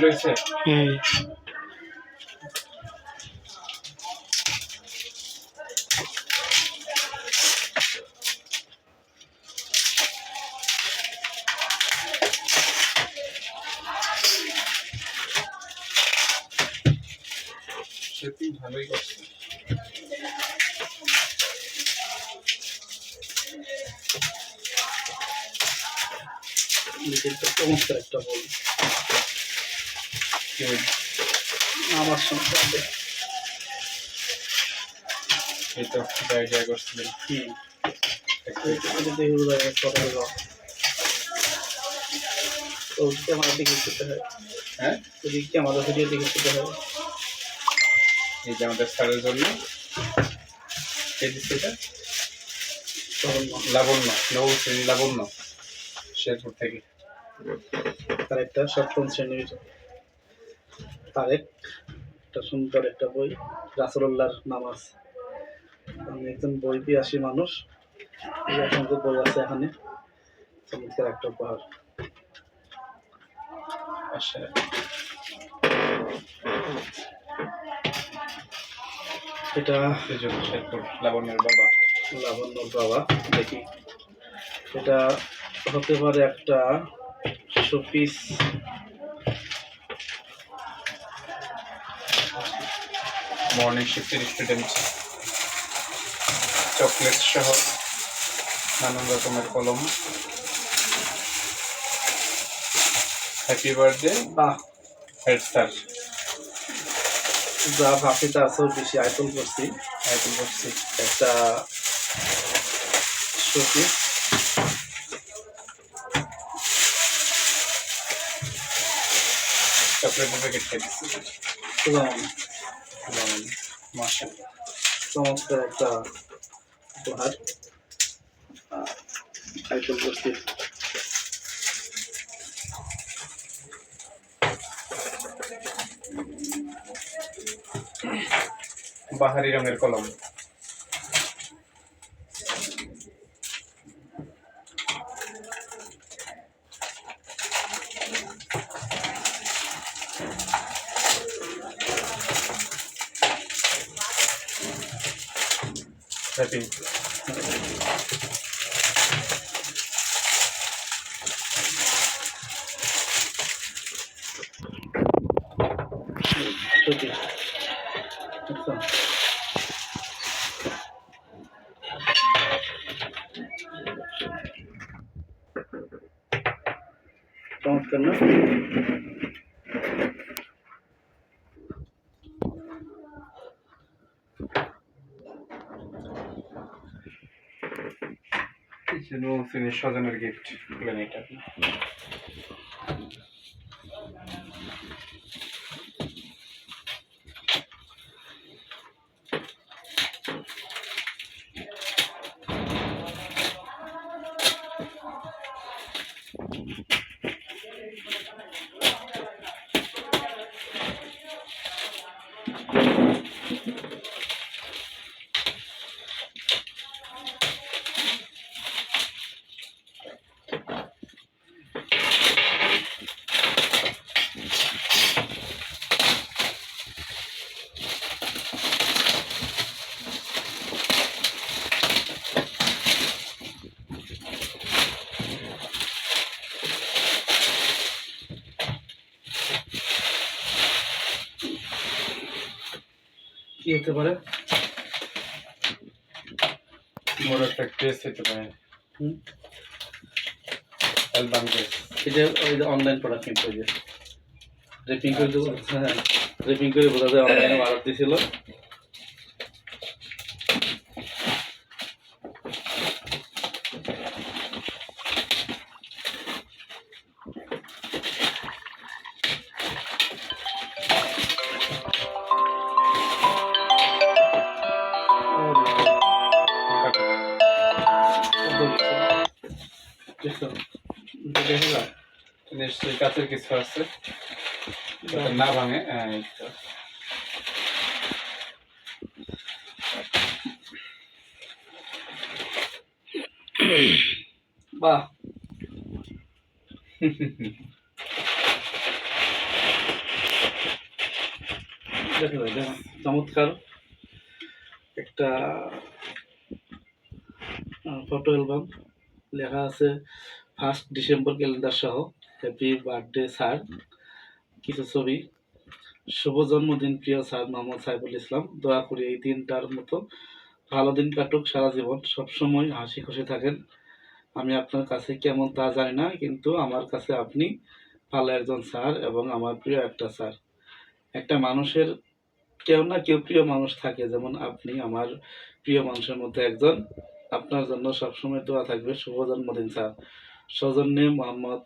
রয়েছে। সেটি ভালোই করছে। চমৎকার একটা বল আমার সঙ্গে এই তো আইডিয়া করছিলেন। আমাদের দিকে খেতে হয়। হ্যাঁ, ওদিকে আমাদের ভিডিও দিকে খেতে হয়। এই যে আমাদের স্যারের জন্য কে দিচ্ছে এটা? লাবণ্য, নবম শ্রেণী লাবণ্য, শেরপুর থেকে। তার একটা সপ্তম শ্রেণীর তারেক, একটা সুন্দর একটা বই, রাসূলুল্লাহর নামাজ। আমি একজন বই পিয়াসী মানুষ, অসংখ্য বই আছে এখানে। চমৎকার একটা উপহার। আচ্ছা, এটা শেরপুর লাবণ্যের বাবা। লাবণ্যর বাবা। দেখি এটা হতে পারে একটা শোপিস। মর্নিং শিফটের স্টুডেন্ট, চকলেট সহ নানান রকমের কলম। হ্যাপি বার্থডে বাহ, হেড স্যার। যা ভাবছি তার চেয়েও বেশি আইফোন করছি। একটা শোপিস। চকলেটের প্যাকেট খেয়ে দিচ্ছি। মাশাআল্লাহ, চমৎকার একটা উপহার আইফোন করছি। বাহারি রঙের কলম। Happy showpiece. চমৎকার না? স্বজনের গিফট পেলেন এটা। কি হতে পারে? বড় একটা কেস হতে পারে। Album case. এটা ওই যে অনলাইন প্রোডাক্ট কিন্তু ওই যে রেপিং করে দেবো। হ্যাঁ, রেপিং করে বোঝা যায় অনলাইনে অর্ডার দিয়েছিল। নিশ্চয়ই কাছের কিছু আছে না ভাঙে। বাহ, দেখো ভাই, দেখো, চমৎকার একটা ফটো অ্যালবাম। লেখা আছে 1 ডিসেম্বর ক্যালেন্ডার সহ, হ্যাপি বার্থডে স্যার। কিছু ছবি, শুভ জন্মদিন প্রিয় স্যার মোহাম্মদ সাইফুল ইসলাম। দোয়া করি এই দিনটার মতো ভালো দিন কাটুক সারা জীবন, সবসময় হাসি খুশি থাকেন। আমি আপনার কাছে কেমন তা জানি না, কিন্তু আমার কাছে আপনি ভালো একজন স্যার এবং আমার প্রিয় একটা স্যার। একটা মানুষের কেউ না কেউ প্রিয় মানুষ থাকে, যেমন আপনি আমার প্রিয় মানুষের মধ্যে একজন। আপনার জন্য সবসময় দোয়া থাকবে। শুভ জন্মদিন স্যার। সৌজন্যে মোহাম্মদ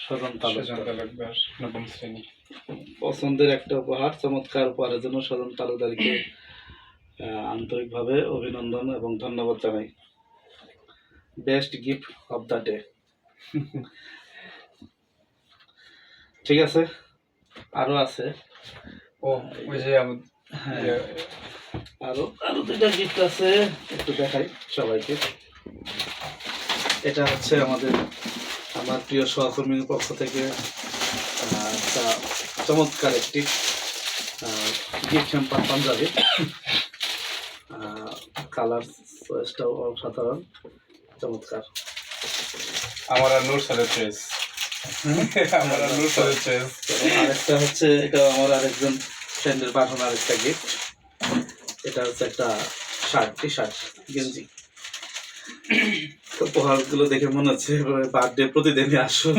সজন সুজন তালুকদার। তালুকদার, নবম শ্রেণী। পছন্দের একটা উপহার, চমৎকার উপহারের জন্য সজন তালুকদারকে আন্তরিকভাবে অভিনন্দন এবং ধন্যবাদ জানাই। Best gift of the day. ঠিক আছে, আরো আছে। ও ওই যে হ্যাঁ, আরো আরো দুইটা গিফট আছে, একটু দেখাই সবাইকে। এটা হচ্ছে আমার প্রিয় সহকর্মীর পক্ষ থেকে একটা চমৎকার একটি গিফট হ্যাম্পার পাঞ্জাবি। কালার চয়েসটাও অসাধারণ, চমৎকার। আমার আর নূর সাদের চয়েস। আমার আর নূর সাদের চয়েস। আরেকটা হচ্ছে, এটা আমার আরেকজন ফ্রেন্ডের পাঠানো আরেকটা গিফট। এটা হচ্ছে একটা টি শার্ট গেঞ্জি। উপহারগুলো দেখে মনে হচ্ছে বার্থডে প্রতিদিনই আসুক।